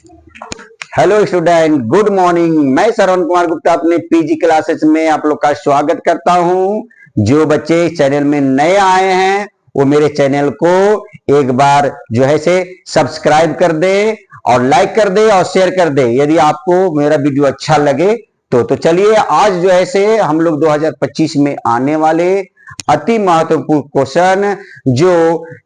Hello student, good morning. मैं श्रवण कुमार गुप्ता अपने PG classes में आप लोग का स्वागत करता हूं। जो बच्चे चैनल में नए आए हैं वो मेरे चैनल को एक बार जो है से सब्सक्राइब कर दे और लाइक कर दे और शेयर कर दे यदि आपको मेरा वीडियो अच्छा लगे तो चलिए आज जो है से हम लोग 2025 में आने वाले अति महत्वपूर्ण क्वेश्चन जो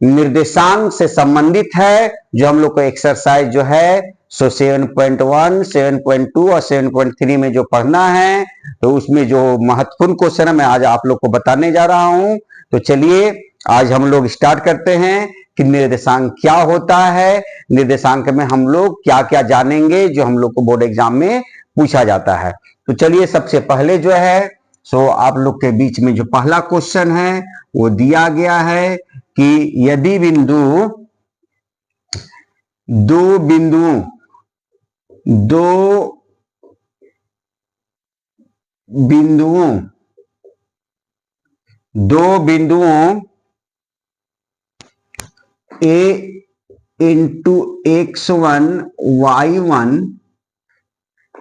निर्देशांक से संबंधित है, जो हम लोग को एक्सरसाइज जो है सो 7.1, 7.2 और 7.3 में जो पढ़ना है तो उसमें जो महत्वपूर्ण क्वेश्चन है मैं आज आप लोग को बताने जा रहा हूं। तो चलिए आज हम लोग स्टार्ट करते हैं कि निर्देशांक क्या होता है, निर्देशांक में हम लोग क्या क्या जानेंगे जो हम लोग को बोर्ड एग्जाम में पूछा जाता है। तो चलिए सबसे पहले जो है सो आप लोग के बीच में जो पहला क्वेश्चन है वो दिया गया है कि यदि दो बिंदुओं A इंटू x1 y1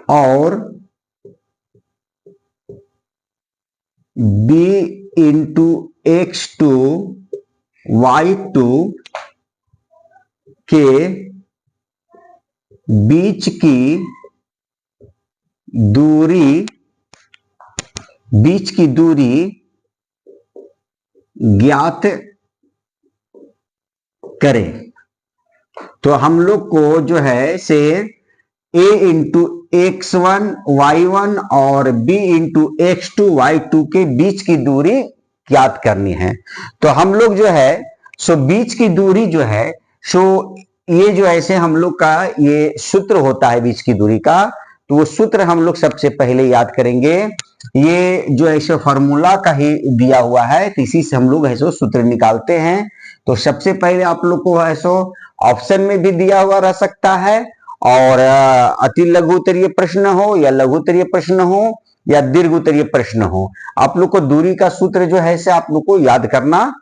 और B इंटू x2 y2 के बीच की दूरी ज्ञात करें। तो हम लोग को जो है से a इंटू x1 y1 और b इंटू x2 y2 के बीच की दूरी ज्ञात करनी है। तो हम लोग जो है सो बीच की दूरी जो है सो ये जो ऐसे हम लोग का ये सूत्र होता है बीच की दूरी का, तो वो सूत्र हम लोग सबसे पहले याद करेंगे। ये जो ऐसे फॉर्मूला का ही दिया हुआ है तो इसी से हम लोग ऐसे सूत्र निकालते हैं। तो सबसे पहले आप लोग को ऐसो ऑप्शन में भी दिया हुआ रह सकता है और अति लघु उत्तरीय प्रश्न हो या लघु उत्तरीय प्रश्न हो या दीर्घ उत्तरीय प्रश्न हो, आप लोग को दूरी का सूत्र जो है से आप लोग को याद करना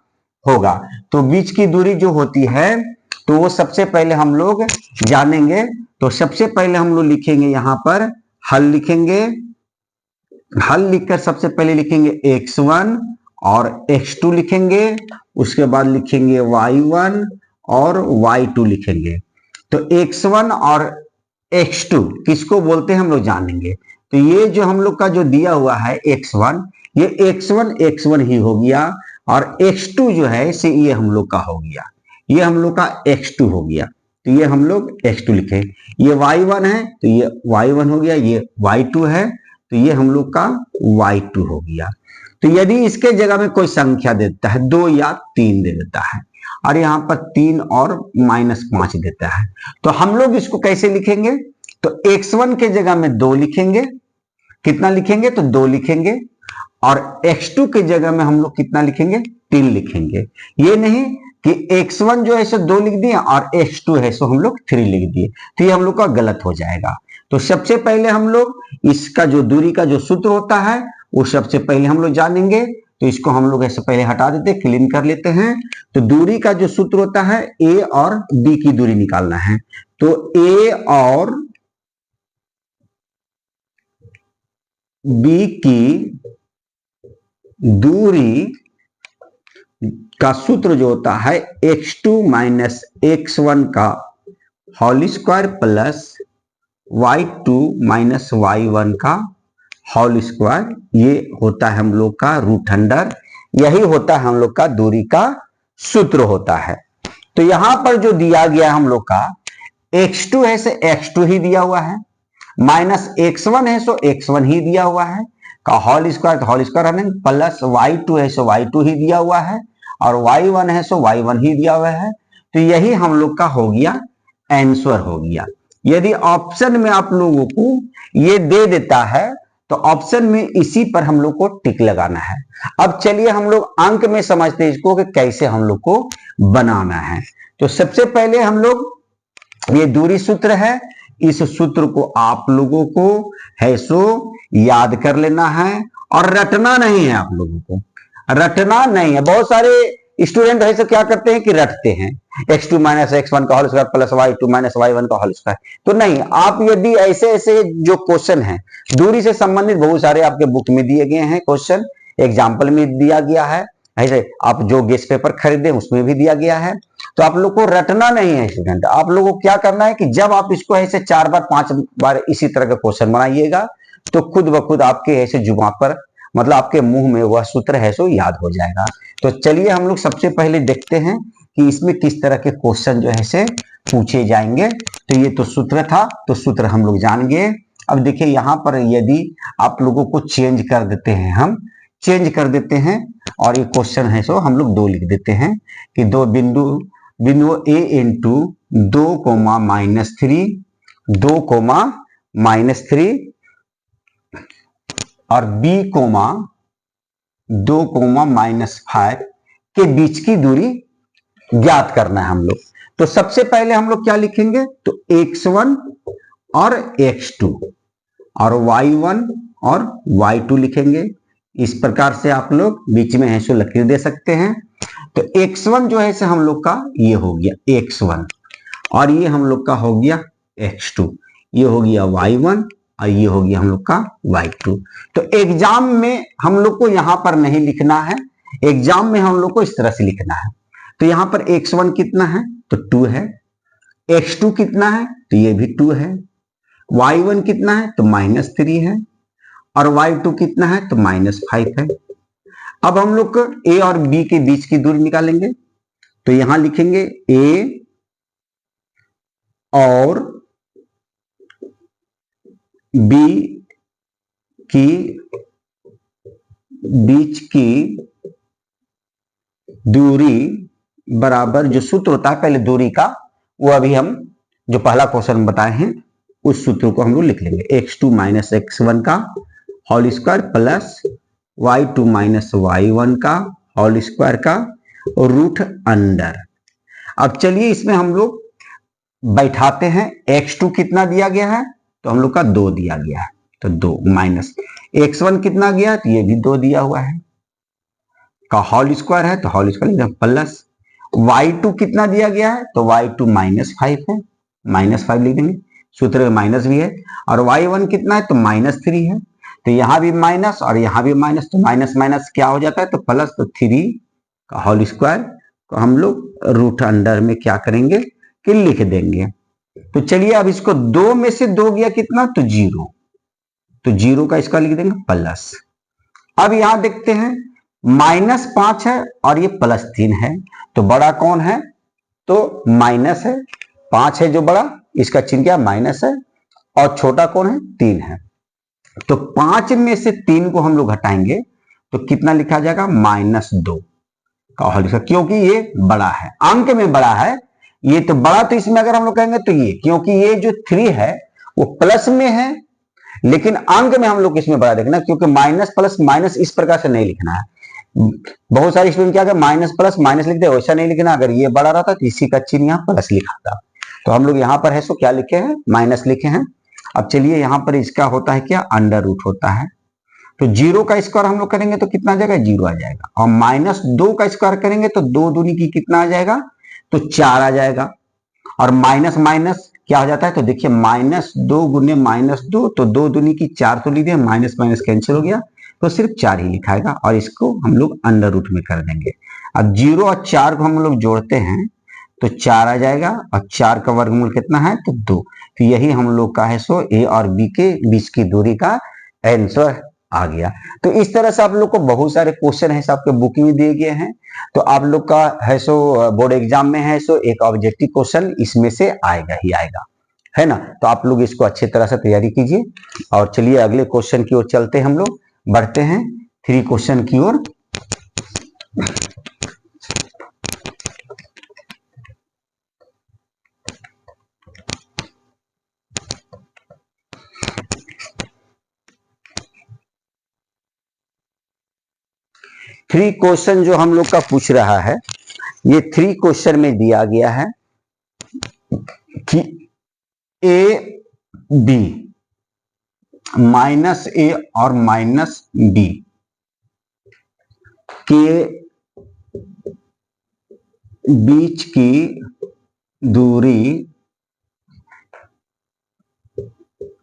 होगा। तो बीच की दूरी जो होती है तो वो सबसे पहले हम लोग जानेंगे। तो सबसे पहले हम लोग लिखेंगे यहां पर हल लिखेंगे। हल लिखकर सबसे पहले लिखेंगे x1 और x2 लिखेंगे, उसके बाद लिखेंगे y1 और y2 लिखेंगे। तो x1 और x2 किसको बोलते हैं हम लोग जानेंगे। तो ये जो हम लोग का जो दिया हुआ है x1, ये x1 ही हो गया और x2 जो है से ये हम लोग का हो गया, ये हम लोग का x2 हो गया। तो ये हम लोग x2 लिखे। ये y1 है तो ये y1 हो गया, ये y2 है तो ये हम लोग का y2 हो गया। तो यदि इसके जगह में कोई संख्या देता है 2 या 3 दे देता है और यहाँ पर 3 और -5 देता है तो हम लोग इसको कैसे लिखेंगे। तो x1 के जगह में 2 लिखेंगे, कितना लिखेंगे तो 2 लिखेंगे, और x2 के जगह में हम लोग कितना लिखेंगे 3 लिखेंगे। ये नहीं कि x1 जो है सो 2 लिख दिए और x2 है सो हम लोग 3 लिख दिए, तो ये हम लोग का गलत हो जाएगा। तो सबसे पहले हम लोग इसका जो दूरी का जो सूत्र होता है वो सबसे पहले हम लोग जानेंगे। तो इसको हम लोग ऐसे पहले हटा देते हैं, क्लीन कर लेते हैं। तो दूरी का जो सूत्र होता है a और b की दूरी निकालना है। तो a और b की दूरी का सूत्र जो होता है x2 माइनस x1 का whole square plus y2 minus y1 का होल स्क्वायर, ये होता है हम लोग का रूट अंडर, यही होता है हम लोग का दूरी का सूत्र होता है। तो यहां पर जो दिया गया हम लोग का x2 है से x2 ही दिया हुआ है, माइनस x1 है सो x1 ही दिया हुआ है का whole square whole square running, plus y2 है सो y2 ही दिया हुआ है और y1 है सो y1 ही दिया हुआ है। तो यही हम लोग का हो गया आंसर हो गया। यदि ऑप्शन में आप लोगों को ये दे देता है तो ऑप्शन में इसी पर हम लोग को टिक लगाना है। अब चलिए हम लोग अंक में समझते हैं इसको कि कैसे हम लोग को बनाना है। तो सबसे पहले हम लोग ये दूरी सूत्र है, इस सूत्र को आप लोगों को है सो याद कर लेना है और रटना नहीं है। आप लोगों को रटना नहीं है। बहुत सारे स्टूडेंट है सो क्या करते हैं कि रटते हैं, x2 माइनस x1 का whole square plus y2 minus y1 का होल स्क्वायर। तो नहीं, आप यदि ऐसे ऐसे जो क्वेश्चन है दूरी से संबंधित बहुत सारे आपके बुक में दिए गए हैं क्वेश्चन, एग्जाम्पल में दिया गया है, ऐसे आप जो गेस्ट पेपर खरीदे उसमें भी दिया गया है। तो आप लोग को रटना नहीं है स्टूडेंट, आप लोगों को क्या करना है कि जब आप इसको ऐसे 4 बार 5 बार इसी तरह का क्वेश्चन बनाइएगा तो खुद ब खुद आपके ऐसे जुबान पर, मतलब आपके मुंह में वह सूत्र है सो याद हो जाएगा। तो चलिए हम लोग सबसे पहले देखते हैं कि इसमें किस तरह के क्वेश्चन जो है से पूछे जाएंगे। तो ये तो सूत्र था, तो सूत्र हम लोग जान गए। अब देखिए यहाँ पर यदि आप लोगों को चेंज कर देते हैं, हम चेंज कर देते हैं और ये क्वेश्चन है सो हम लोग 2 लिख देते हैं कि दो बिंदु A into 2 comma minus 3, 2 comma minus 3 और बी कोमा 2 कोमा माइनस 5 के बीच की दूरी ज्ञात करना है हम लोग। तो सबसे पहले हम लोग क्या लिखेंगे, तो x1 और x2 और y1 और y2 लिखेंगे। इस प्रकार से आप लोग बीच में है सो लकीर दे सकते हैं। तो x1 जो है से हम लोग का ये हो गया x1 और ये हम लोग का हो गया x2, ये हो गया y1 और ये हो गया हम लोग का y2। तो एग्जाम में हम लोग को यहां पर नहीं लिखना है, एग्जाम में हम लोग को इस तरह से लिखना है। तो यहां पर x1 कितना है, तो 2 है, x2 कितना है, तो ये भी 2 है, y1 कितना है, तो -3 है और y2 कितना है, तो -5 है। अब हम लोग a और b के बीच की दूरी निकालेंगे। तो यहां लिखेंगे a और b की बीच की दूरी बराबर, जो सूत्र होता है पहले दूरी का, वो अभी हम जो पहला क्वेश्चन बताए हैं उस सूत्र को हम लोग लिख लेंगे, x2 माइनस x1 का whole square plus y2 minus y1 का होल स्क्वायर का रूट अंडर। अब चलिए इसमें हम लोग बैठाते हैं, x2 कितना दिया गया है, तो हम लोग का 2 दिया गया है, तो 2 माइनस x1 कितना गया, तो ये भी 2 दिया हुआ है का होल स्क्वायर है, तो होल स्क्वायर प्लस y2 कितना दिया गया है, तो y2 -5 है, -5 लिख देंगे, सूत्र में माइनस भी है, और y1 कितना है, तो -3 है। तो यहां भी माइनस और यहां भी माइनस, तो माइनस माइनस क्या हो जाता है, तो प्लस, तो 3 का होल स्क्वायर को हम लोग रूट अंडर में क्या करेंगे कि लिख देंगे। तो चलिए अब इसको 2 में से 2 गया कितना, तो 0, तो 0 का इसका लिख देंगे प्लस। अब यहां देखते हैं -5 है और ये +3 है, तो बड़ा कौन है, तो माइनस है, 5 है जो बड़ा, इसका चिन्ह क्या माइनस है, और छोटा कौन है, 3 है। तो 5 में से 3 को हम लोग घटाएंगे तो कितना लिखा जाएगा, -2 का होल स्क्वायर, क्योंकि ये बड़ा है, अंक में बड़ा है ये, तो बड़ा, तो इसमें अगर हम लोग कहेंगे तो ये, क्योंकि ये जो 3 है वो प्लस में है, लेकिन अंक में हम लोग इसमें बड़ा देखना, क्योंकि माइनस प्लस माइनस इस प्रकार से नहीं लिखना है। बहुत सारे स्टूडेंट क्या कर माइनस प्लस माइनस लिखते हैं, वैसा नहीं लिखना, अगर ये बड़ा रहता तो इसी का चिन्ह यहाँ प्लस लिखा था। तो हम लोग यहाँ पर है सो क्या लिखे हैं, माइनस लिखे हैं। अब चलिए यहाँ पर इसका होता है क्या, अंडर रूट होता है। तो 0 का स्क्वायर हम लोग करेंगे तो कितना आ जाएगा, 0 आ जाएगा, और -2 का स्क्वायर करेंगे तो 2 दूनी की कितना आ जाएगा, तो 4 आ जाएगा, और माइनस माइनस क्या हो जाता है, तो देखिए -2 गुने -2, तो 2 दूनी की 4 तो लीजिए, माइनस माइनस कैंसिल हो गया, तो सिर्फ 4 ही लिखाएगा, और इसको हम लोग अंडर रूट में कर देंगे। अब 0 और 4 को हम लोग जोड़ते हैं तो 4 आ जाएगा, और 4 का वर्गमूल कितना है, तो 2। तो यही हम लोग का है सो ए और बी के बीच की दूरी का आंसर आ गया। तो इस तरह से आप लोग को बहुत सारे क्वेश्चन है आपके बुक में दिए गए हैं। तो आप लोग का है सो बोर्ड एग्जाम में है सो एक ऑब्जेक्टिव क्वेश्चन इसमें से आएगा ही आएगा, है ना। तो आप लोग इसको अच्छी तरह से तैयारी कीजिए, और चलिए अगले क्वेश्चन की ओर चलते हैं, हम लोग बढ़ते हैं 3 क्वेश्चन की ओर। 3 क्वेश्चन जो हम लोग का पूछ रहा है, ये 3 क्वेश्चन में दिया गया है कि ए बी -a और -b के बीच की दूरी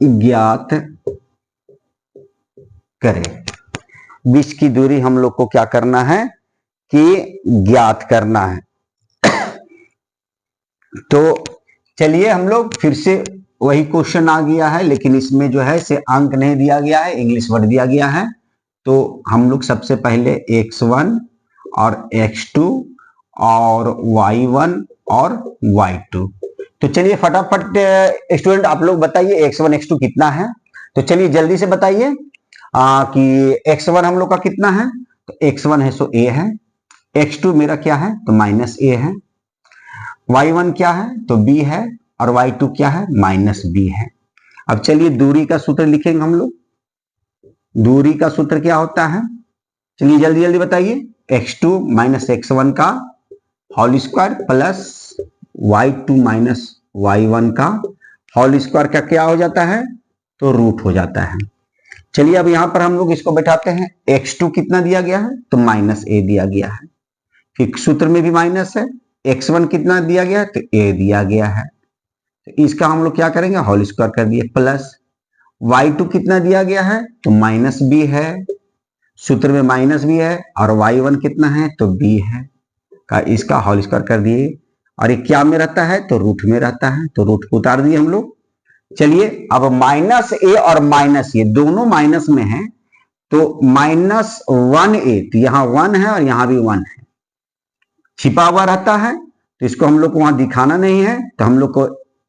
ज्ञात करें। बीच की दूरी हम लोग को क्या करना है कि ज्ञात करना है। तो चलिए हम लोग फिर से वही क्वेश्चन आ गया है, लेकिन इसमें जो है से अंक नहीं दिया गया है, इंग्लिश वर्ड दिया गया है। तो हम लोग सबसे पहले x1 और x2 और y1 और y2, तो चलिए फटाफट स्टूडेंट आप लोग बताइए x1 x2 कितना है। तो चलिए जल्दी से बताइए कि x1 हम लोग का कितना है, तो x1 है सो a है, x2 मेरा क्या है तो माइनस a है, y1 क्या है तो b है, और y2 क्या है माइनस b है। अब चलिए दूरी का सूत्र लिखेंगे हम लोग। दूरी का सूत्र क्या होता है, चलिए जल्दी जल्दी बताइए। x2 माइनस x1 का whole square plus y2 minus y1 का होल स्क्वायर का क्या हो जाता है तो रूट हो जाता है। चलिए अब यहां पर हम लोग इसको बैठाते हैं। x2 कितना दिया गया है तो माइनस a दिया गया है, फिर सूत्र में भी माइनस है। x1 कितना दिया गया है तो a दिया गया है, तो इसका हम लोग क्या करेंगे होल स्क्वायर कर दिए, प्लस y2 कितना दिया गया है तो माइनस b है, सूत्र में माइनस भी है, और y1 कितना है तो b है का इसका होल स्क्वायर कर दिए, और ये क्या में रहता है तो रूट में रहता है, तो रूट को उतार दिए हम लोग। चलिए अब माइनस ए और माइनस ये दोनों माइनस में है, तो माइनस 1a, तो यहां 1 है और यहां भी 1 है, छिपा हुआ रहता है, तो इसको हम लोग को वहां दिखाना नहीं है, तो हम लोग को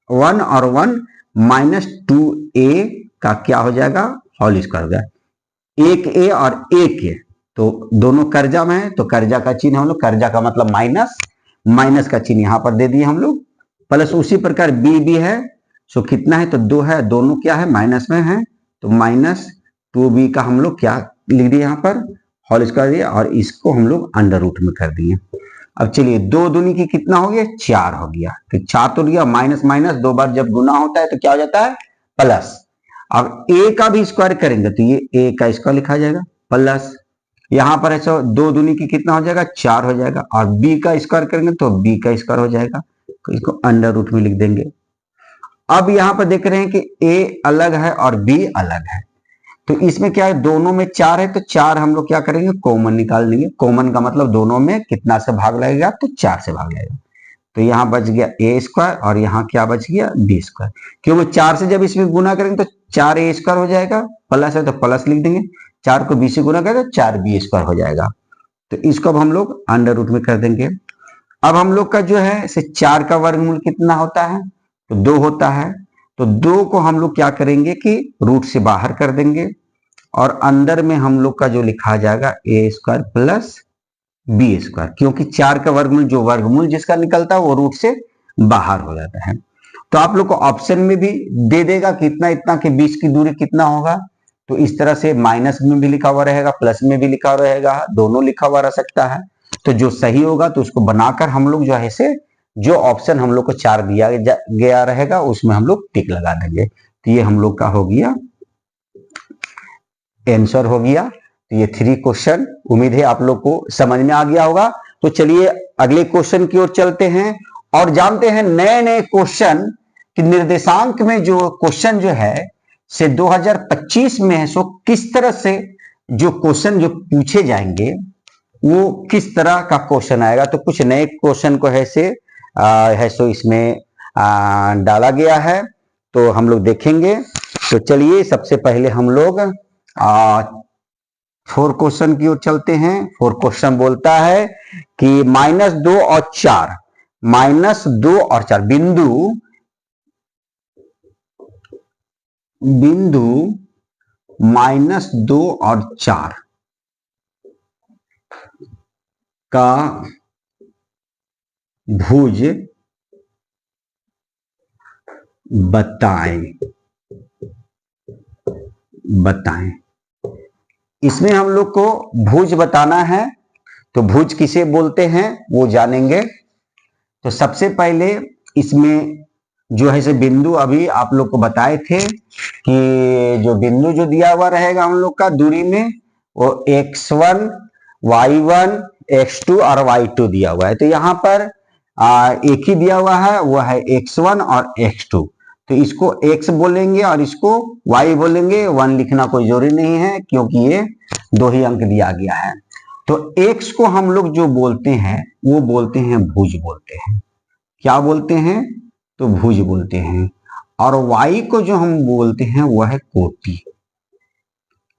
1 और 1 माइनस 2a का क्या हो जाएगा होल स्क्वायर हो जाएगा। एक a और एक a, तो दोनों कर्जा में है, तो कर्जा का चिन्ह हम लोग, कर्जा का मतलब माइनस, माइनस का चिन्ह यहां पर दे दिए हम लोग, प्लस उसी प्रकार b भी है, सो कितना है तो 2 है, दोनों क्या है माइनस में है, तो माइनस 2b का हम लोग क्या लिख दिए यहाँ पर होल स्क्वायर दिया, और इसको हम लोग अंडर रूट में कर दिए। अब चलिए 2 दूनी की कितना हो गया 4 हो गया, तो 4 तो गया, माइनस माइनस 2 बार जब गुना होता है तो क्या हो जाता है प्लस। अब a का भी स्क्वायर करेंगे तो ये a का स्क्वायर लिखा जाएगा, प्लस यहां पर ऐसा 2 दूनी की कितना हो जाएगा 4 हो जाएगा, और b का स्क्वायर करेंगे तो b का स्क्वायर हो जाएगा, तो इसको अंडर रूट में लिख देंगे। अब यहां पर देख रहे हैं कि a अलग है और b अलग है, तो इसमें क्या है दोनों में 4 है, तो 4 हम लोग क्या करेंगे कॉमन निकाल लेंगे। कॉमन का मतलब दोनों में कितना से भाग लगेगा तो 4 से भाग लगेगा, तो यहाँ बच गया a स्क्वायर और यहाँ क्या बच गया b स्क्वायर, क्योंकि 4 से जब इसमें गुना करेंगे तो 4a स्क्वायर हो जाएगा, प्लस है तो प्लस लिख देंगे, 4 को b से गुना करें तो 4b स्क्वायर हो जाएगा, तो इसको अब हम लोग अंडर रूट में कर देंगे। अब हम लोग का जो है 4 का वर्गमूल कितना होता है तो 2 होता है, तो 2 को हम लोग क्या करेंगे कि रूट से बाहर कर देंगे, और अंदर में हम लोग का जो लिखा जाएगा a square plus b square, क्योंकि 4 का वर्गमूल जो वर्गमूल जिसका निकलता है वो रूट से बाहर हो जाता है। तो आप लोग को ऑप्शन में भी दे देगा कितना इतना के बीच की दूरी कितना होगा, तो इस तरह से माइनस में भी लिखा हुआ रहेगा, प्लस में भी लिखा हुआ रहेगा, दोनों लिखा हुआ रह सकता है, तो जो सही होगा तो उसको बनाकर हम लोग जो है से जो ऑप्शन हम लोग को 4 दिया गया रहेगा उसमें हम लोग टिक लगा देंगे, तो ये हम लोग का हो गया आंसर हो गया। तो ये 3 क्वेश्चन उम्मीद है आप लोग को समझ में आ गया होगा। तो चलिए अगले क्वेश्चन की ओर चलते हैं और जानते हैं नए नए क्वेश्चन कि निर्देशांक में जो क्वेश्चन जो है से 2025 में है, सो किस तरह से जो क्वेश्चन जो पूछे जाएंगे वो किस तरह का क्वेश्चन आएगा। तो कुछ नए क्वेश्चन को है सो इसमें डाला गया है, तो हम लोग देखेंगे। तो चलिए सबसे पहले हम लोग 4 क्वेश्चन की ओर चलते हैं। 4 क्वेश्चन बोलता है कि -2 और 4, -2 और 4 बिंदु -2 और 4 का भुज बताएं। इसमें हम लोग को भुज बताना है, तो भुज किसे बोलते हैं वो जानेंगे। तो सबसे पहले इसमें जो है से बिंदु अभी आप लोग को बताए थे कि जो बिंदु जो दिया हुआ रहेगा हम लोग का दूरी में वो x1, y1, x2 और y2 दिया हुआ है। तो यहाँ पर एक ही दिया हुआ है, वो है x1 और x2। तो इसको x बोलेंगे और इसको y बोलेंगे। 1 लिखना कोई जरूरी नहीं है क्योंकि ये 2 ही अंक दिया गया है। तो x को हम लोग जो बोलते हैं वो बोलते हैं भुज बोलते हैं। क्या बोलते हैं? तो भुज बोलते हैं। और y को जो हम बोलते हैं वह है कोटि।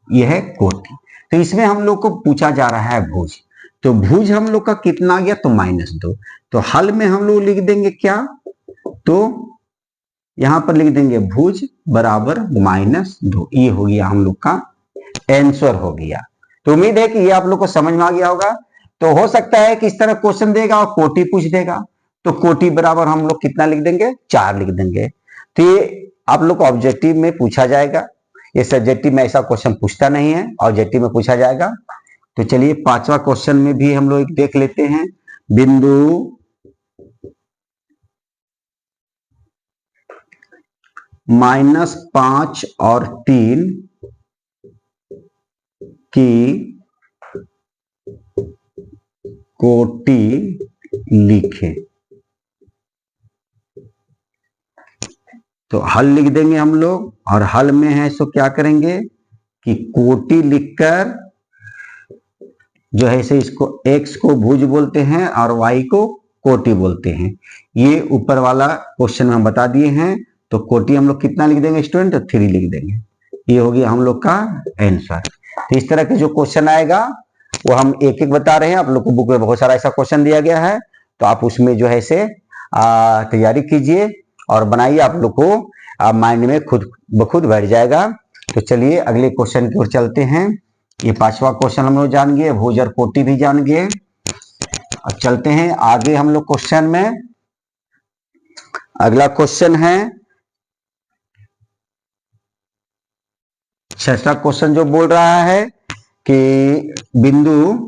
यह है कोटि। तो इसमें हम लोग को पूछा जा रहा है भुज। तो भुज हम लोग का कितना आ गया? तो -2। तो हल में हम लोग लिख देंगे क्या? तो यहां पर लिख देंगे भुज बराबर -2। ये हो गया हम लोग का आंसर हो गया। तो उम्मीद है कि ये आप लोग को समझ में आ गया होगा। तो हो सकता है कि इस तरह क्वेश्चन देगा और कोटि पूछ देगा, तो कोटि बराबर हम लोग कितना लिख देंगे? 4 लिख देंगे। तो ये आप लोग को ऑब्जेक्टिव में पूछा जाएगा। ये सब्जेक्टिव में ऐसा क्वेश्चन पूछता नहीं है, ऑब्जेक्टिव में पूछा जाएगा। तो चलिए 5वां क्वेश्चन में भी हम लोग देख लेते हैं। बिंदु -5 और 3 की कोटि लिखें। तो हल लिख देंगे हम लोग, और हल में है सो क्या करेंगे कि कोटि लिखकर जो है से इसको x को भुज बोलते हैं और y को कोटि बोलते हैं। ये ऊपर वाला क्वेश्चन हम बता दिए हैं। तो कोटि हम लोग कितना लिख देंगे स्टूडेंट? तो 3 लिख देंगे। ये हो गया हम लोग का आंसर। तो इस तरह के जो क्वेश्चन आएगा वो हम एक एक बता रहे हैं। आप लोग को बुक में बहुत सारा ऐसा क्वेश्चन दिया गया है, तो आप उसमें जो है से तैयारी कीजिए और बनाइए। आप लोग को माइंड में खुद ब खुद बैठ जाएगा। तो चलिए अगले क्वेश्चन की ओर चलते हैं। ये 5वां क्वेश्चन हम लोग जान गए, भुज और कोटि भी जान गए। अब चलते हैं आगे हम लोग क्वेश्चन में। अगला क्वेश्चन है 6वां क्वेश्चन, जो बोल रहा है कि बिंदु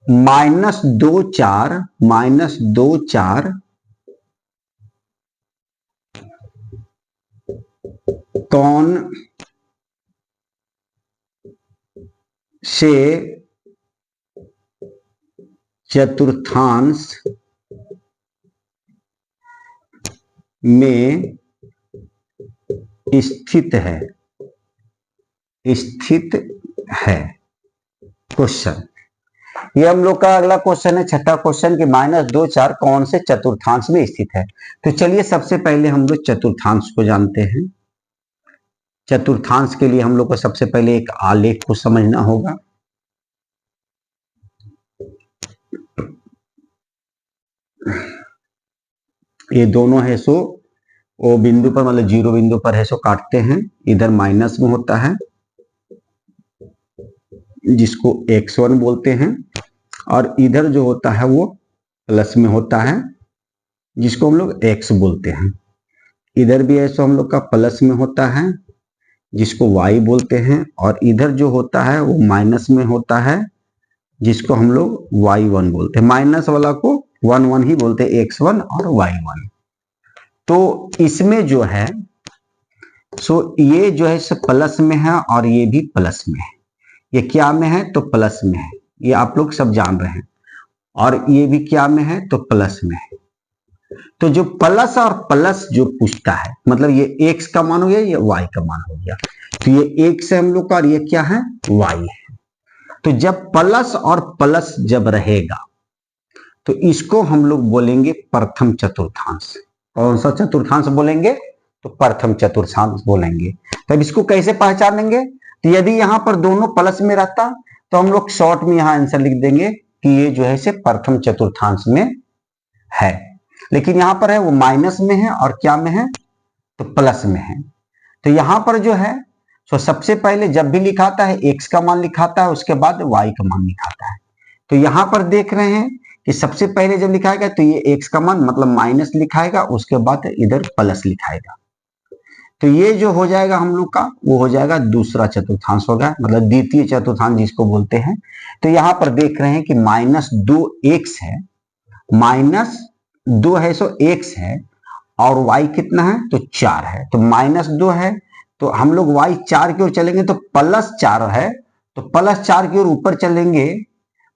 -2 4 कौन से चतुर्थांश में स्थित है क्वेश्चन। ये हम लोग का अगला क्वेश्चन है 6वां क्वेश्चन कि -2 4 कौन से चतुर्थांश में स्थित है। तो चलिए सबसे पहले हम लोग चतुर्थांश को जानते हैं। चतुर्थांश के लिए हम लोग को सबसे पहले एक आलेख को समझना होगा। ये दोनों है सो वो बिंदु पर मतलब 0 बिंदु पर है सो काटते हैं। इधर माइनस में होता है जिसको x1 बोलते हैं, और इधर जो होता है वो प्लस में होता है जिसको हम लोग x बोलते हैं। इधर भी है सो हम लोग का प्लस में होता है जिसको y बोलते हैं, और इधर जो होता है वो माइनस में होता है जिसको हम लोग y1 बोलते हैं। माइनस वाला को 1 1 ही बोलते हैं, x1 और y1। तो इसमें जो है सो ये जो है प्लस में है और ये भी प्लस में है। ये क्या में है? तो प्लस में है। ये आप लोग सब जान रहे हैं। और ये भी क्या में है? तो प्लस में है। तो जो प्लस और प्लस जो पूछता है मतलब ये x का मान हो गया, ये y का मान हो गया। तो ये x है हम लोग का और ये क्या है? y है। तो जब प्लस और प्लस जब रहेगा तो इसको हम लोग बोलेंगे प्रथम चतुर्थांश। कौन सा चतुर्थांश बोलेंगे? तो प्रथम चतुर्थांश बोलेंगे। तब इसको कैसे पहचानेंगे? तो यदि यहां पर दोनों प्लस में रहता तो हम लोग शॉर्ट में यहां आंसर लिख देंगे कि ये जो है से प्रथम चतुर्थांश में है। लेकिन यहां पर है वो माइनस में है और क्या में है? तो प्लस में है। तो यहां पर जो है तो सबसे पहले जब भी लिखाता है x का मान लिखाता है, उसके बाद y का मान लिखाता है। तो यहां पर देख रहे हैं कि सबसे पहले जब लिखाएगा तो ये x का मान मतलब माइनस लिखाएगा, उसके बाद इधर प्लस लिखाएगा। तो ये जो हो जाएगा हम लोग का वो हो जाएगा दूसरा चतुर्थांश होगा, मतलब द्वितीय चतुर्थांश जिसको बोलते हैं। तो यहां पर देख रहे हैं कि -2x है, -2 है सो x है, और y कितना है? तो 4 है। तो -2 है तो हम लोग y 4 की ओर चलेंगे तो +4 है, तो +4 की ओर ऊपर चलेंगे,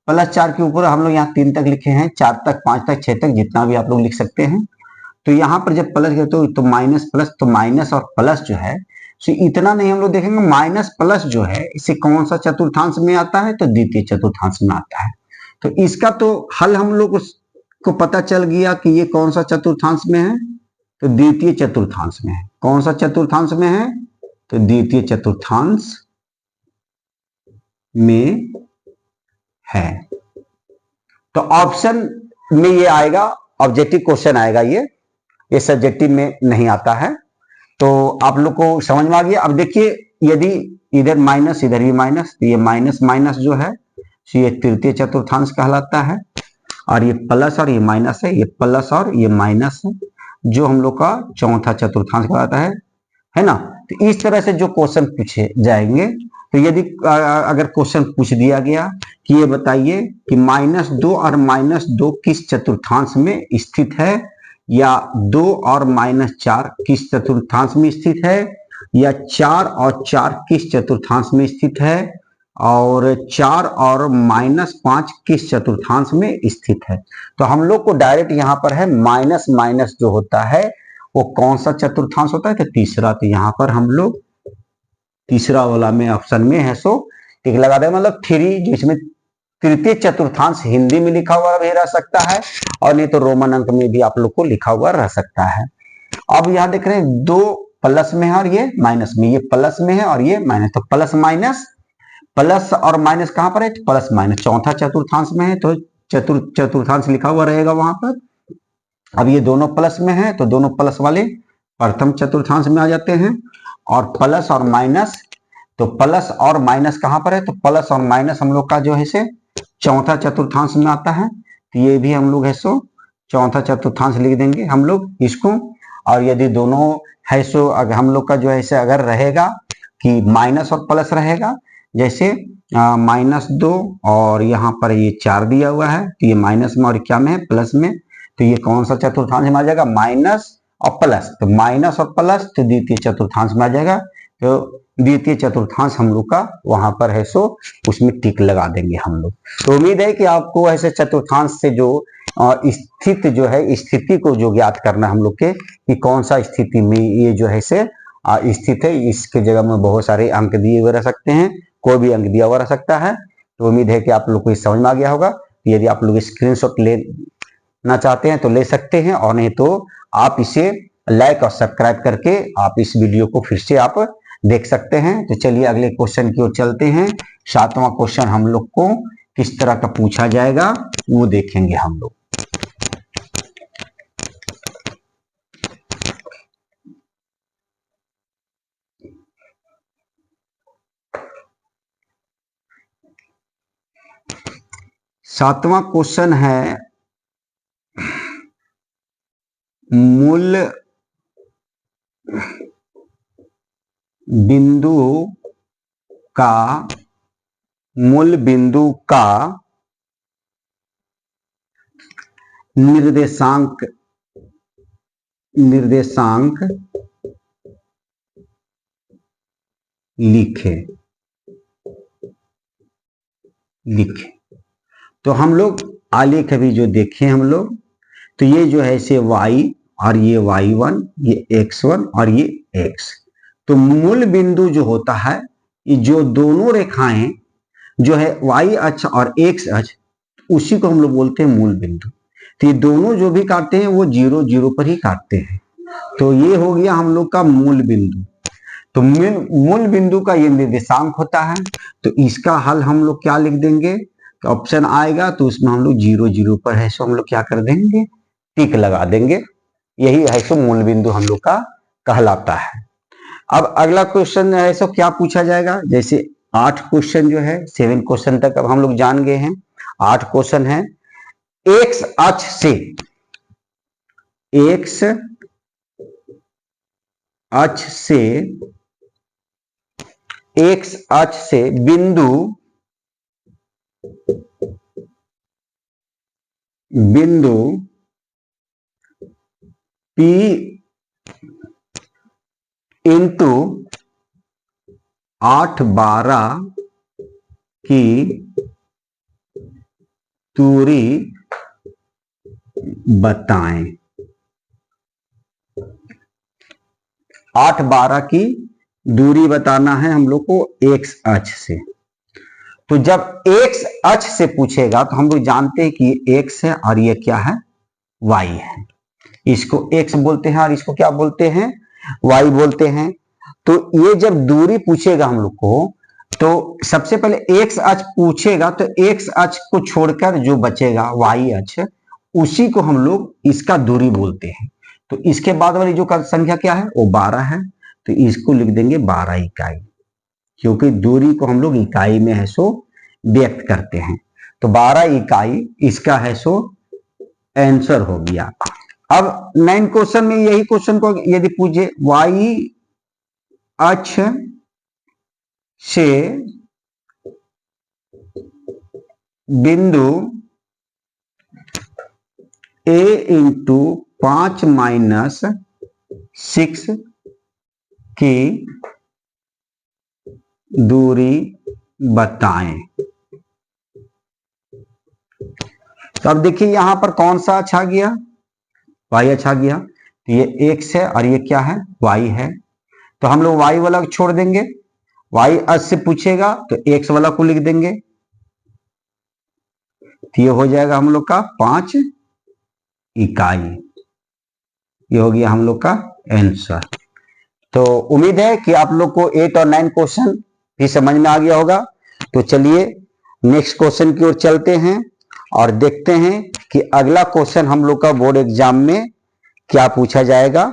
+4 के ऊपर हम लोग यहाँ 3 तक लिखे हैं, 4 तक, 5 तक, 6 तक, जितना भी आप लोग लिख सकते हैं। तो यहाँ पर जब प्लस गए तो माइनस प्लस, तो माइनस और प्लस जो है सो इतना नहीं हम लोग देखेंगे, माइनस प्लस जो है इसे कौन सा चतुर्थांश में आता है, तो द्वितीय चतुर्थांश में आता है। तो इसका तो हल हम लोग को पता चल गया कि ये कौन सा चतुर्थांश में है, तो द्वितीय चतुर्थांश में है। कौन सा चतुर्थांश में है, तो द्वितीय चतुर्थांश में है। तो ऑप्शन में ये आएगा, ऑब्जेक्टिव क्वेश्चन आएगा, ये सब्जेक्टिव में नहीं आता है। तो आप लोग को समझ में आ गया। अब देखिए, यदि इधर माइनस इधर भी माइनस, तो ये माइनस माइनस जो है तो ये तृतीय चतुर्थांश कहलाता है, और ये प्लस और ये माइनस है, ये प्लस और ये माइनस है, जो हम लोग का चौथा चतुर्थांश कहलाता है ना। तो इस तरह से जो क्वेश्चन पूछे जाएंगे, तो यदि अगर क्वेश्चन पूछ दिया गया कि ये बताइए कि -2 और -2 किस चतुर्थांश में स्थित है, या 2 और -4 किस चतुर्थांश में स्थित है, या 4 और 4 किस चतुर्थांश में स्थित है, और 4 और -5 किस चतुर्थांश में स्थित है। तो हम लोग को डायरेक्ट यहाँ पर है माइनस माइनस जो होता है वो कौन सा चतुर्थांश होता है, तो तीसरा। तो यहाँ पर हम लोग तीसरा वाला में ऑप्शन में है सो टिक लगा दे, मतलब 3, जिसमें तृतीय चतुर्थांश हिंदी में लिखा हुआ भी रह सकता है, और नहीं तो रोमन अंक में भी आप लोग को लिखा हुआ रह सकता है। अब यहाँ देख रहे हैं 2 प्लस में है और ये माइनस में, ये प्लस में है और ये माइनस, तो प्लस माइनस, प्लस और माइनस कहां पर है, प्लस माइनस चौथा चतुर्थांश में है, तो चतुर्थांश लिखा हुआ रहेगा वहां पर। अब ये दोनों प्लस में है तो दोनों प्लस वाले प्रथम चतुर्थांश में आ जाते हैं, और प्लस और माइनस, तो प्लस और माइनस कहां पर है, तो प्लस और माइनस हम लोग का जो है से चौथा चतुर्थांश में आता है। तो ये भी हम लोग है सो चौथा चतुर्थांश लिख देंगे हम लोग इसको। और यदि दोनों है सो अगर हम लोग का जो है से अगर रहेगा कि माइनस और प्लस रहेगा, जैसे -2 और यहाँ पर ये 4 दिया हुआ है, तो ये माइनस में और क्या में है, प्लस में। तो ये कौन सा चतुर्थांश में आ जाएगा, माइनस और प्लस, तो माइनस और प्लस तो द्वितीय चतुर्थांश में आ जाएगा। तो द्वितीय चतुर्थांश हम लोग का वहां पर है सो उसमें टिक लगा देंगे हम लोग। तो उम्मीद है कि आपको ऐसे चतुर्थांश से जो स्थित जो है स्थिति को जो ज्ञात करना हम लोग के कि कौन सा स्थिति में ये जो है से स्थित है, इसके जगह में बहुत सारे अंक दिए हुए रह सकते हैं, कोई भी अंक दिया हुआ रह सकता है। तो उम्मीद है कि आप लोग को इस समझ में आ गया होगा। यदि आप लोग स्क्रीनशॉट लेना चाहते हैं तो ले सकते हैं, और नहीं तो आप इसे लाइक और सब्सक्राइब करके आप इस वीडियो को फिर से आप देख सकते हैं। तो चलिए अगले क्वेश्चन की ओर चलते हैं। 7वां क्वेश्चन हम लोग को किस तरह का पूछा जाएगा वो देखेंगे हम लोग। सातवां क्वेश्चन है मूल बिंदु का निर्देशांक लिखे। तो हम लोग आलेख अभी जो देखे हम लोग, तो ये जो है से y और ये y1, ये x1 और ये x। तो मूल बिंदु जो होता है, ये जो दोनों रेखाएं जो है y अक्ष और x अक्ष, उसी को हम लोग बोलते हैं मूल बिंदु। तो ये दोनों जो भी काटते हैं वो 0 0 पर ही काटते हैं। तो ये हो गया हम लोग का मूल बिंदु। तो मूल बिंदु का ये निर्देशांक होता है। तो इसका हल हम लोग क्या लिख देंगे, तो ऑप्शन आएगा तो उसमें हम लोग 0 0 पर है सो हम लोग क्या कर देंगे, टिक लगा देंगे। यही है सो मूल बिंदु हम लोग का कहलाता है। अब अगला क्वेश्चन है सो क्या पूछा जाएगा, जैसे 8 क्वेश्चन जो है 7 क्वेश्चन तक अब हम लोग जान गए हैं। 8 क्वेश्चन है एक्स अक्ष से बिंदु P इंटू 8 12 की दूरी बताएं। 8, 12 की दूरी बताना है हम लोग को एक्स अक्ष से। तो जब एक्स अक्ष से पूछेगा तो हम लोग जानते हैं कि एक्स है और ये क्या है, वाई है। इसको एक्स बोलते हैं और इसको क्या बोलते हैं, वाई बोलते हैं। तो ये जब दूरी पूछेगा हम लोग को, तो सबसे पहले एक्स अक्ष पूछेगा, तो एक्स अक्ष को छोड़कर जो बचेगा वाई अक्ष, उसी को हम लोग इसका दूरी बोलते हैं। तो इसके बाद वाली जो संख्या क्या है, वो 12 है। तो इसको लिख देंगे 12 इकाई, क्योंकि दूरी को हम लोग इकाई में है सो व्यक्त करते हैं। तो 12 इकाई इसका है सो आंसर हो गया। अब 9 क्वेश्चन में यही क्वेश्चन को यदि पूछे, वाई अक्ष से बिंदु a इंटू 5 माइनस 6 की दूरी बताएं। तो अब देखिए यहां पर कौन सा अच्छा गया, वाई अच्छा गया। तो ये एक्स है और ये क्या है, वाई है। तो हम लोग वाई वाला छोड़ देंगे, वाई अक्ष से पूछेगा तो एक्स वाला को लिख देंगे। तो ये हो जाएगा हम लोग का 5 इकाई। ये हो गया हम लोग का आंसर। तो उम्मीद है कि आप लोग को 8 और 9 क्वेश्चन भी समझ में आ गया होगा। तो चलिए नेक्स्ट क्वेश्चन की ओर चलते हैं और देखते हैं कि अगला क्वेश्चन हम लोग का बोर्ड एग्जाम में क्या पूछा जाएगा।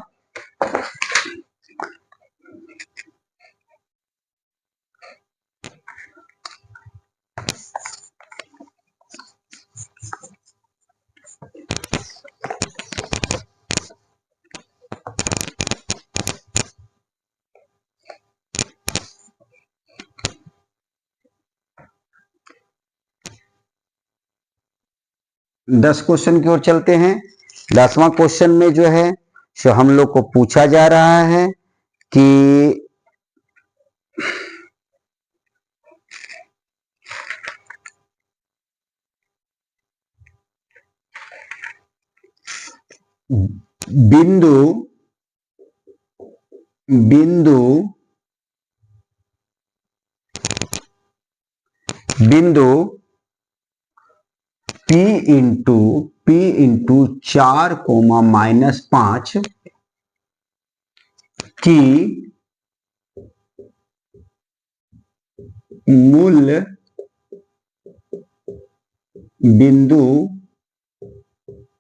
दस क्वेश्चन की ओर चलते हैं। 10वां क्वेश्चन में जो है सो हम लोग को पूछा जा रहा है कि बिंदु बिंदु बिंदु P इंटू 4 माइनस 5 की मूल बिंदु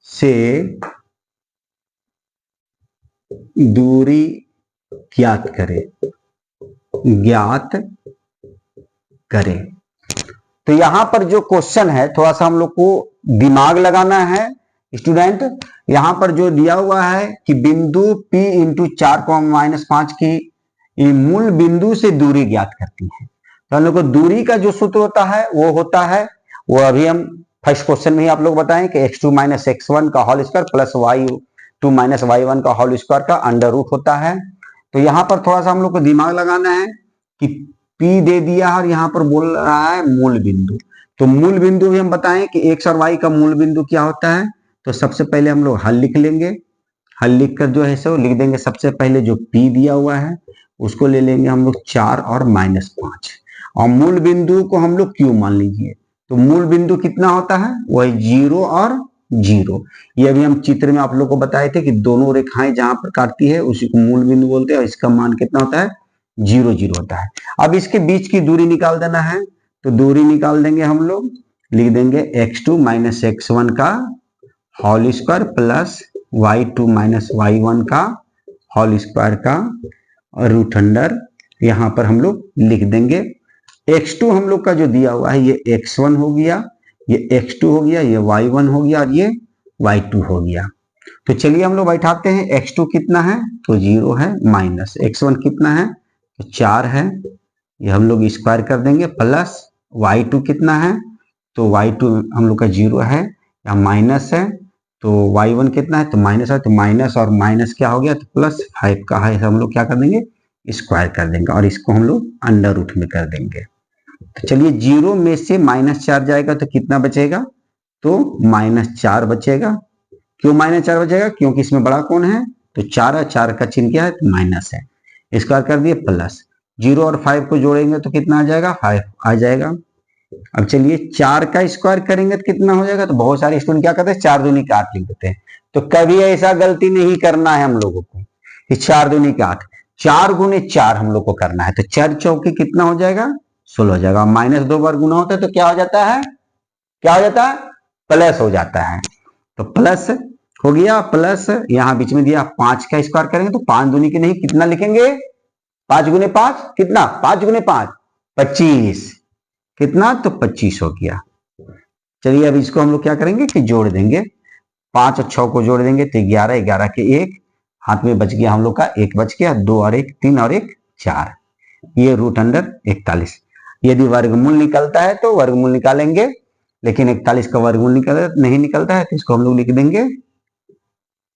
से दूरी ज्ञात करें। तो यहां पर जो क्वेश्चन है थोड़ा सा हम लोग को दिमाग लगाना है स्टूडेंट। यहां पर जो दिया हुआ है कि बिंदु P इंटू 4 माइनस 5 की मूल बिंदु से दूरी ज्ञात करती है। तो हम लोग को दूरी का जो सूत्र होता है वो अभी हम फर्स्ट क्वेश्चन में ही आप लोग बताएं कि x2 माइनस x1 का whole square plus y2 minus y1 का होल स्क्वायर का अंडर रूट होता है। तो यहां पर थोड़ा सा हम लोग को दिमाग लगाना है कि P दे दिया और यहां पर बोल रहा है मूल बिंदु। तो मूल बिंदु भी हम बताएं कि x और y का मूल बिंदु क्या होता है। तो सबसे पहले हम लोग हल लिख लेंगे, हल लिख कर जो है सो लिख देंगे। सबसे पहले जो P दिया हुआ है उसको ले लेंगे हम लोग 4 और माइनस 5, और मूल बिंदु को हम लोग Q मान लीजिए। तो मूल बिंदु कितना होता है, वही 0 और 0। ये अभी हम चित्र में आप लोग को बताए थे कि दोनों रेखाएं जहां पर काटती है उसी को मूल बिंदु बोलते हैं, और इसका मान कितना होता है, 0 0 होता है। अब इसके बीच की दूरी निकाल देना है। तो दूरी निकाल देंगे हम लोग, लिख देंगे x2 माइनस x1 का whole square plus y2 minus y1 का होल स्क्वायर का रूट अंडर, यहां पर हम लोग लिख देंगे। x2 हम लोग का जो दिया हुआ है ये x1 हो गया, ये x2 हो गया, ये y1 हो गया और ये y2 हो गया। तो चलिए हम लोग बैठाते हैं। x2 कितना है, तो 0 है, माइनस x1 कितना है, तो 4 है, ये हम लोग स्क्वायर कर देंगे, प्लस y2 कितना है, तो y2 हम लोग का 0 है, या माइनस है, तो y1 कितना है, तो माइनस है, तो माइनस और माइनस क्या हो गया, तो प्लस 5 का है, हम लोग क्या कर देंगे, स्क्वायर कर देंगे, और इसको हम लोग अंडर रूट में कर देंगे। तो चलिए 0 में से -4 जाएगा तो कितना बचेगा, तो -4 बचेगा। क्यों -4 बचेगा, क्योंकि इसमें बड़ा कौन है, तो 4 है, 4 का चिन्ह क्या है, तो माइनस है। स्क्वायर कर दिए प्लस 0 और 5 को जोड़ेंगे तो कितना आ जाएगा, 5 आ जाएगा। अब चलिए 4 का स्क्वायर करेंगे तो कितना हो जाएगा, तो बहुत सारे स्टूडेंट क्या करते हैं 4 दूनी का 8 लिख देते हैं। तो कभी ऐसा गलती नहीं करना है हम लोगों को कि 4 दूनी का 8, 4 गुने 4 हम लोग को करना है। तो 4 चौके कितना हो जाएगा, 16 हो जाएगा। -2 बार गुना होता है तो क्या हो जाता है, क्या हो जाता है, प्लस हो जाता है। तो प्लस हो गया, प्लस यहां बीच में दिया 5 का स्क्वायर करेंगे तो 5 दूनी के नहीं कितना लिखेंगे, 5 गुने 5 कितना, 5 गुने 5 25, कितना, तो 25 हो गया। चलिए अब इसको हम लोग क्या करेंगे कि जोड़ देंगे, 5 और 6 को जोड़ देंगे तो 11, 11 के 1 हाथ में बच गया हम लोग का, 1 बच गया, 2 और 1 3 और 1 4, ये √41। यदि वर्गमूल निकलता है तो वर्गमूल निकालेंगे, लेकिन 41 का वर्गमूल नहीं निकलता है तो इसको हम लोग लिख देंगे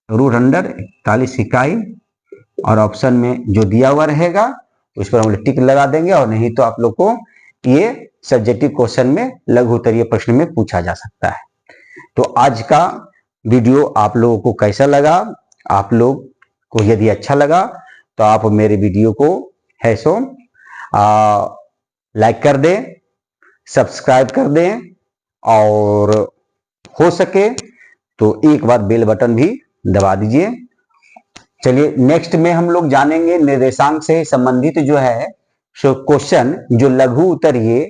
√41 इकाई, और ऑप्शन में जो दिया हुआ रहेगा उस पर हम लोग टिक लगा देंगे। और नहीं तो आप लोग को ये सब्जेक्टिव क्वेश्चन में लघु उत्तरीय प्रश्न में पूछा जा सकता है। तो आज का वीडियो आप लोगों को कैसा लगा, आप लोग को यदि अच्छा लगा तो आप मेरे वीडियो को है सो लाइक कर दें, सब्सक्राइब कर दें, और हो सके तो एक बार बेल बटन भी दबा दीजिए। चलिए नेक्स्ट में हम लोग जानेंगे निर्देशांक से संबंधित जो है सो क्वेश्चन, जो लघु उत्तरीय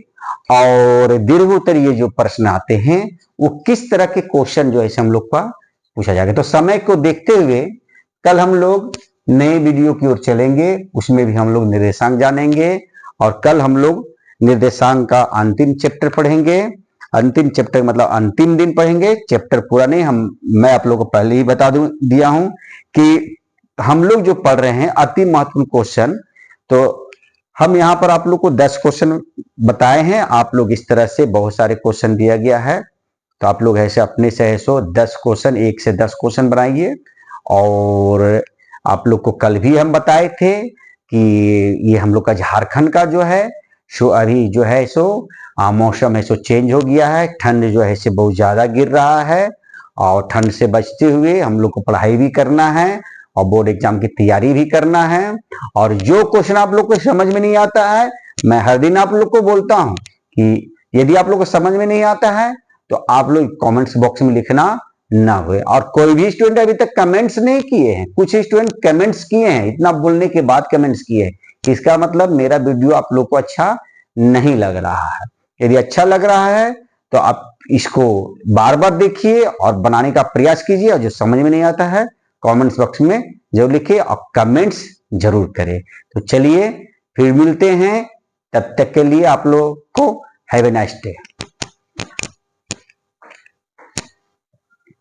और दीर्घ उत्तरीय जो प्रश्न आते हैं वो किस तरह के क्वेश्चन जो है हम लोग का पूछा जाएगा। तो समय को देखते हुए कल हम लोग नए वीडियो की ओर चलेंगे, उसमें भी हम लोग निर्देशांक जानेंगे। और कल हम लोग निर्देशांक का अंतिम चैप्टर पढ़ेंगे, अंतिम चैप्टर मतलब अंतिम दिन पढ़ेंगे, चैप्टर पूरा नहीं। मैं आप लोगों को पहले ही बता दिया हूं कि हम लोग जो पढ़ रहे हैं अति महत्वपूर्ण क्वेश्चन, तो हम यहाँ पर आप लोग को 10 क्वेश्चन बताए हैं। आप लोग इस तरह से बहुत सारे क्वेश्चन दिया गया है, तो आप लोग ऐसे अपने से 10 क्वेश्चन, 1 से 10 क्वेश्चन बनाइए। और आप लोग को कल भी हम बताए थे कि ये हम लोग का झारखंड का जो है सो अभी जो है सो मौसम है सो चेंज हो गया है, ठंड जो है सो बहुत ज्यादा गिर रहा है, और ठंड से बचते हुए हम लोग को पढ़ाई भी करना है और बोर्ड एग्जाम की तैयारी भी करना है। और जो क्वेश्चन आप लोग को समझ में नहीं आता है, मैं हर दिन आप लोग को बोलता हूं कि यदि आप लोग को समझ में नहीं आता है तो आप लोग कमेंट्स बॉक्स में लिखना ना हुए। और कोई भी स्टूडेंट अभी तक कमेंट्स नहीं किए हैं, कुछ स्टूडेंट कमेंट्स किए हैं, इतना बोलने के बाद कमेंट्स किए हैं, इसका मतलब मेरा वीडियो आप लोग को अच्छा नहीं लग रहा है। यदि अच्छा लग रहा है तो आप इसको बार बार देखिए और बनाने का प्रयास कीजिए, और जो समझ में नहीं आता है कमेंट्स बॉक्स में जरूर लिखिए और कमेंट्स जरूर करें। तो चलिए फिर मिलते हैं, तब तक के लिए आप लोग को हैव ए नाइस डे।